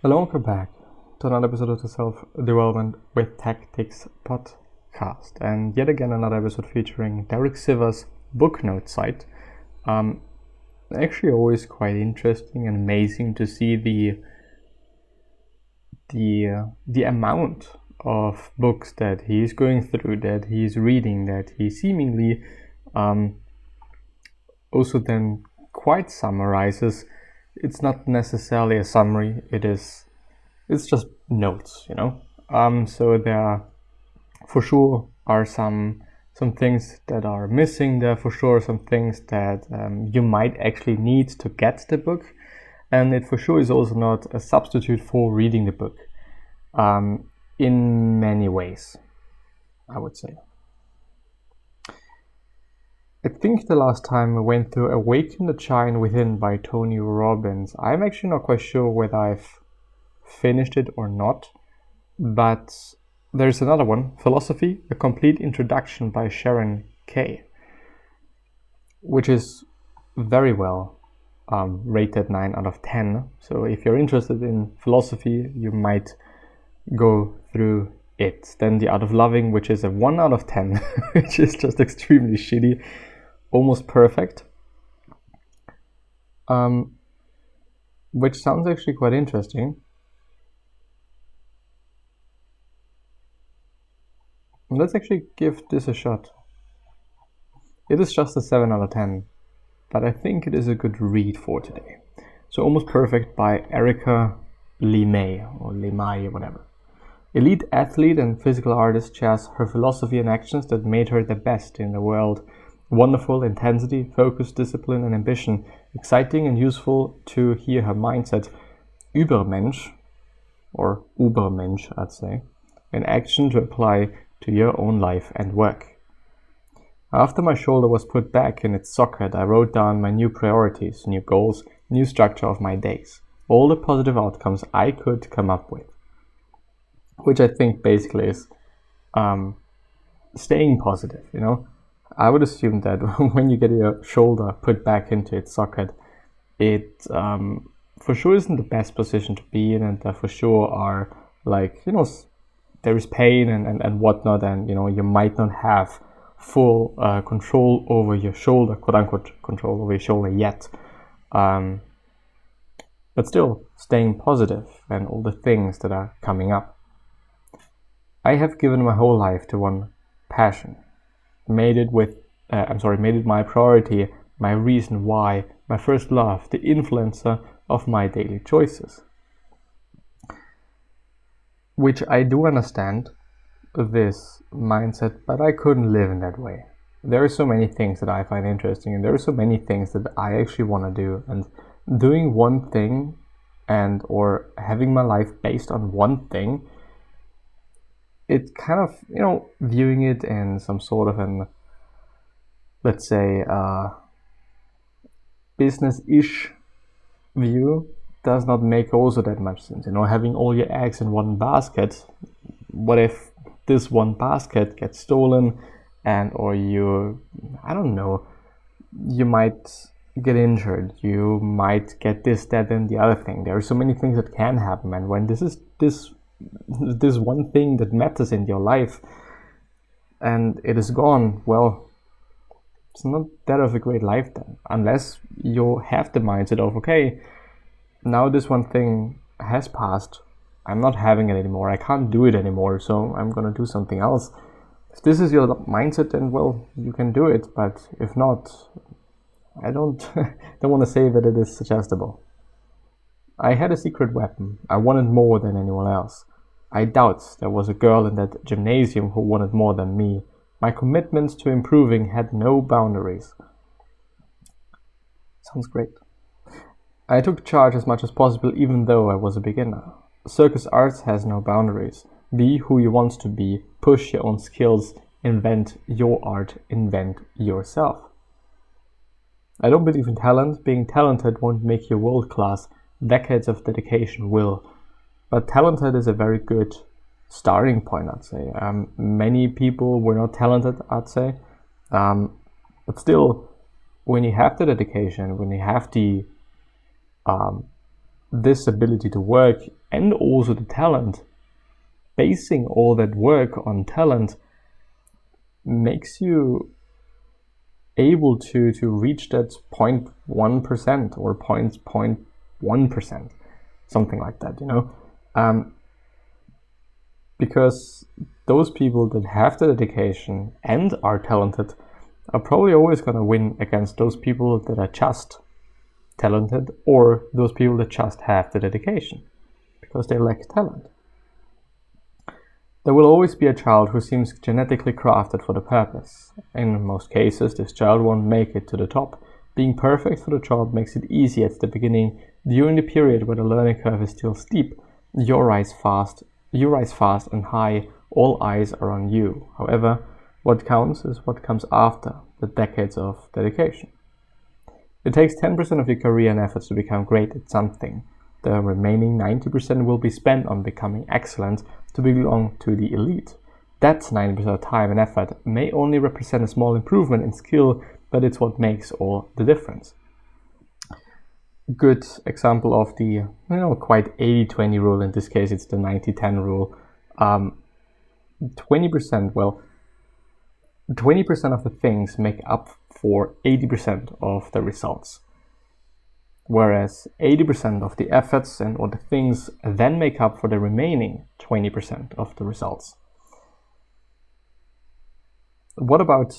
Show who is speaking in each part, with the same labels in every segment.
Speaker 1: Hello, welcome back to another episode of the Self-Development with Tactics podcast. And yet again, another episode featuring Derek Sivers' book note site. Actually always quite interesting and amazing to see the amount of books that he is going through, that he is reading, that he seemingly also then quite summarizes. It's not necessarily a summary, it's just notes, so there for sure are some things that are missing. There for sure some things that you might actually need to get the book, and it for sure is also not a substitute for reading the book in many ways, I would say. I think the last time I went through Awaken the Giant Within by Tony Robbins. I'm actually not quite sure whether I've finished it or not, but there's another one, Philosophy, A Complete Introduction by Sharon Kay, which is very well rated 9 out of 10. So if you're interested in philosophy, you might go through it. Then The Art of Loving, which is a 1 out of 10, which is just extremely shitty, almost perfect, which sounds actually quite interesting. Let's actually give this a shot. It is just a 7 out of 10, but I think it is a good read for today. So Almost Perfect by Erika Lemay, or Lemay, whatever. Elite athlete and physical artist shares her philosophy and actions that made her the best in the world. Wonderful intensity, focus, discipline, and ambition. Exciting and useful to hear her mindset. Übermensch, or Ubermensch, I'd say, in action to apply to your own life and work. After my shoulder was put back in its socket, I wrote down my new priorities, new goals, new structure of my days. All the positive outcomes I could come up with. Which I think basically is staying positive, I would assume that when you get your shoulder put back into its socket, it for sure isn't the best position to be in, and there for sure are there is pain and whatnot, and you might not have full control over your shoulder, quote unquote control over your shoulder yet, but still staying positive and all the things that are coming up. I have given my whole life to one passion. Made it my priority, my reason why, my first love, the influencer of my daily choices. Which I do understand, this mindset, but I couldn't live in that way. There are so many things that I find interesting, and there are so many things that I actually want to do, and doing one thing or having my life based on one thing, it kind of, viewing it in some sort of an, let's say, business-ish view does not make also that much sense. Having all your eggs in one basket, what if this one basket gets stolen or you might get injured, you might get this, that, and the other thing. There are so many things that can happen, and when this one thing that matters in your life and it is gone, well, it's not that of a great life then, unless you have the mindset of, okay, now this one thing has passed, I'm not having it anymore, I can't do it anymore, so I'm gonna do something else. If this is your mindset, then well, you can do it, but if not, I don't want to say that it is suggestible. I had a secret weapon. I wanted more than anyone else. I doubt there was a girl in that gymnasium who wanted more than me. My commitment to improving had no boundaries. Sounds great. I took charge as much as possible, even though I was a beginner. Circus arts has no boundaries. Be who you want to be. Push your own skills. Invent your art. Invent yourself. I don't believe in talent. Being talented won't make you world class. Decades of dedication will. But talented is a very good starting point, I'd say. Many people were not talented, I'd say. But still, when you have the dedication, when you have the this ability to work and also the talent, basing all that work on talent, makes you able to reach that 0.1% or 0.1%, something like that, you know. Because those people that have the dedication and are talented are probably always going to win against those people that are just talented, or those people that just have the dedication because they lack talent. There will always be a child who seems genetically crafted for the purpose. In most cases, this child won't make it to the top. Being perfect for the job makes it easy at the beginning. During the period where the learning curve is still steep, you rise fast and high, all eyes are on you. However, what counts is what comes after the decades of dedication. It takes 10% of your career and efforts to become great at something. The remaining 90% will be spent on becoming excellent to belong to the elite. That 90% of time and effort may only represent a small improvement in skill, but it's what makes all the difference. Good example of the quite 80-20 rule. In this case, it's the 90-10 rule. 20%, well, 20% of the things make up for 80% of the results, whereas 80% of the efforts and or the things then make up for the remaining 20% of the results. What about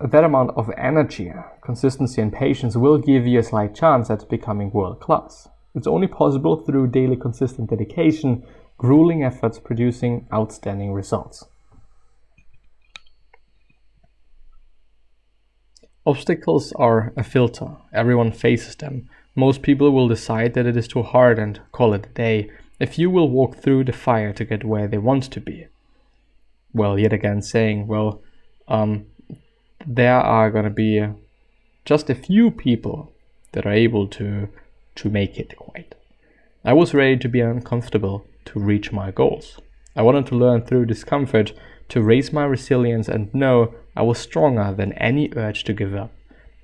Speaker 1: that amount of energy, consistency, and patience will give you a slight chance at becoming world class? It's only possible through daily consistent dedication, grueling efforts producing outstanding results. Obstacles are a filter. Everyone faces them. Most people will decide that it is too hard and call it a day. A few will walk through the fire to get where they want to be. Well, yet again saying, there are going to be just a few people that are able to make it quite. I was ready to be uncomfortable to reach my goals. I wanted to learn through discomfort to raise my resilience and know I was stronger than any urge to give up.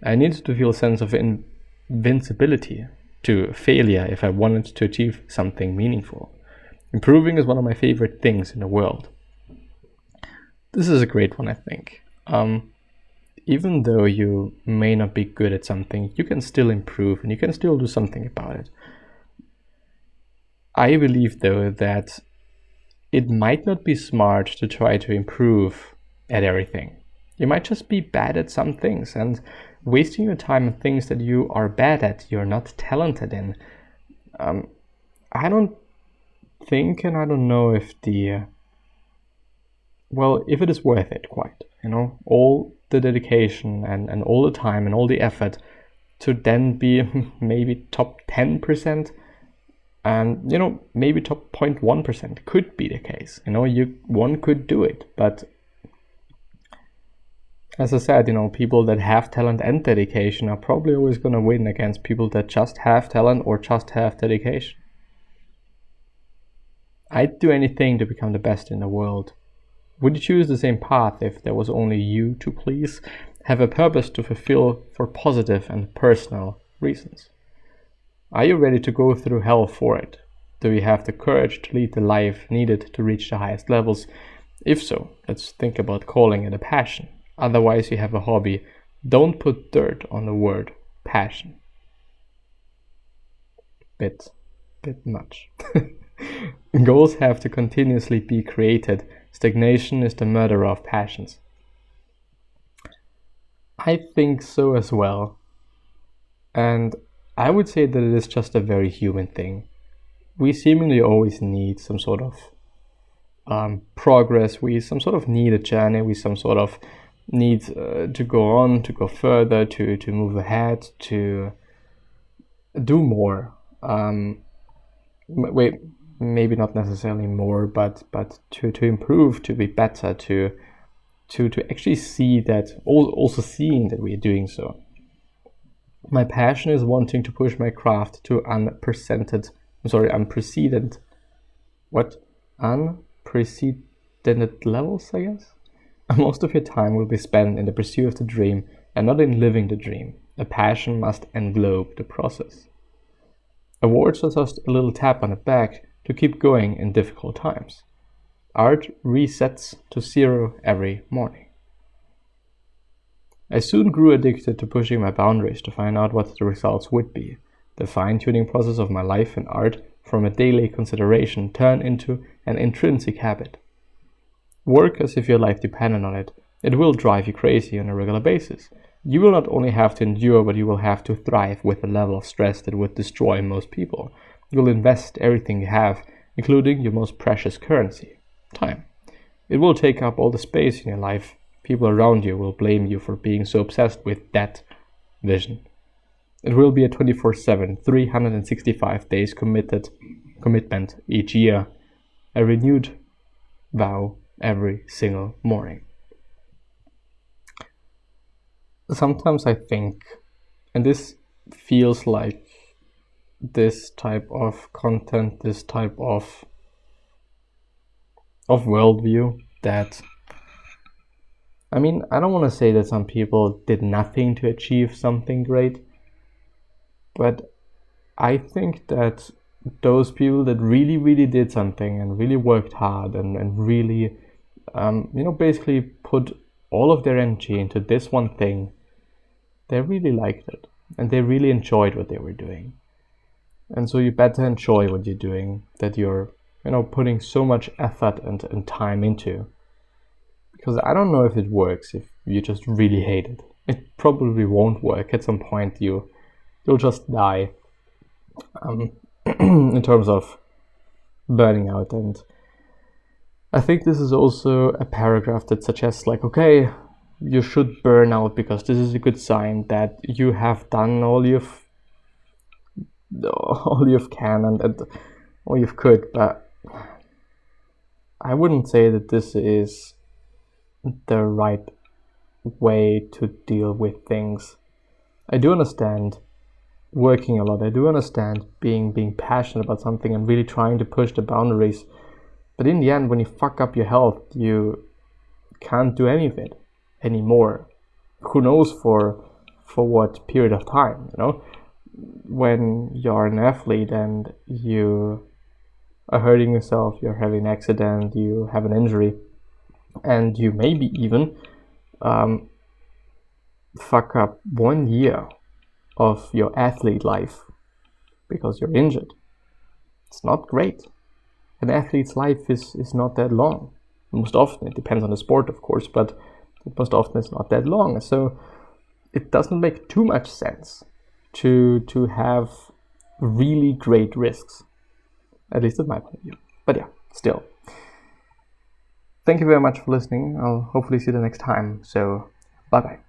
Speaker 1: I needed to feel a sense of invincibility to failure if I wanted to achieve something meaningful. Improving is one of my favorite things in the world. This is a great one, I think. Even though you may not be good at something, you can still improve and you can still do something about it. I believe, though, that it might not be smart to try to improve at everything. You might just be bad at some things, and wasting your time on things that you are bad at, you're not talented in. I don't think, and I don't know if if it is worth it quite, all the dedication and all the time and all the effort to then be maybe top 10%, and maybe top 0.1% could be the case. One could do it, but as I said, people that have talent and dedication are probably always going to win against people that just have talent or just have dedication. I'd do anything to become the best in the world. Would you choose the same path if there was only you to please? Have a purpose to fulfill for positive and personal reasons? Are you ready to go through hell for it? Do you have the courage to lead the life needed to reach the highest levels? If so, let's think about calling it a passion. Otherwise, you have a hobby. Don't put dirt on the word passion. Bit much. Goals have to continuously be created. Stagnation is the murderer of passions. I think so as well. And I would say that it is just a very human thing. We seemingly always need some sort of progress. We some sort of need a journey. We some sort of need to go on, to go further, to move ahead, to do more. Maybe not necessarily more, but to improve, to be better, to actually see that, also seeing that we are doing so. My passion is wanting to push my craft to unprecedented levels, I guess. Most of your time will be spent in the pursuit of the dream and not in living the dream. A passion must englobe the process. Awards are just a little tap on the back to keep going in difficult times. Art resets to 0 every morning. I soon grew addicted to pushing my boundaries to find out what the results would be. The fine-tuning process of my life and art from a daily consideration turned into an intrinsic habit. Work as if your life depended on it. It will drive you crazy on a regular basis. You will not only have to endure, but you will have to thrive with a level of stress that would destroy most people. You will invest everything you have, including your most precious currency, time. It will take up all the space in your life. People around you will blame you for being so obsessed with that vision. It will be a 24/7, 365 days commitment each year, a renewed vow every single morning. Sometimes I think, and this feels like this type of content, this type of worldview, that I don't want to say that some people did nothing to achieve something great, but I think that those people that really did something and really worked hard and really basically put all of their energy into this one thing, they really liked it and they really enjoyed what they were doing. And so you better enjoy what you're doing, that you're putting so much effort and time into. Because I don't know if it works if you just really hate it. It probably won't work. At some point you'll just die in terms of burning out. And I think this is also a paragraph that suggests like, okay, you should burn out because this is a good sign that you have done all you've can and all you've could. But I wouldn't say that this is the right way to deal with things. I do understand working a lot. I do understand being passionate about something and really trying to push the boundaries. But in the end, when you fuck up your health, you can't do any of it anymore. Who knows for what period of time, When you're an athlete and you are hurting yourself, you're having an accident, you have an injury, and you maybe even fuck up 1 year of your athlete life because you're injured. It's not great. An athlete's life is not that long. Most often, it depends on the sport, of course, but most often it's not that long. So it doesn't make too much sense to have really great risks, at least in my point of view. But yeah, still. Thank you very much for listening. I'll hopefully see you the next time. So, bye-bye.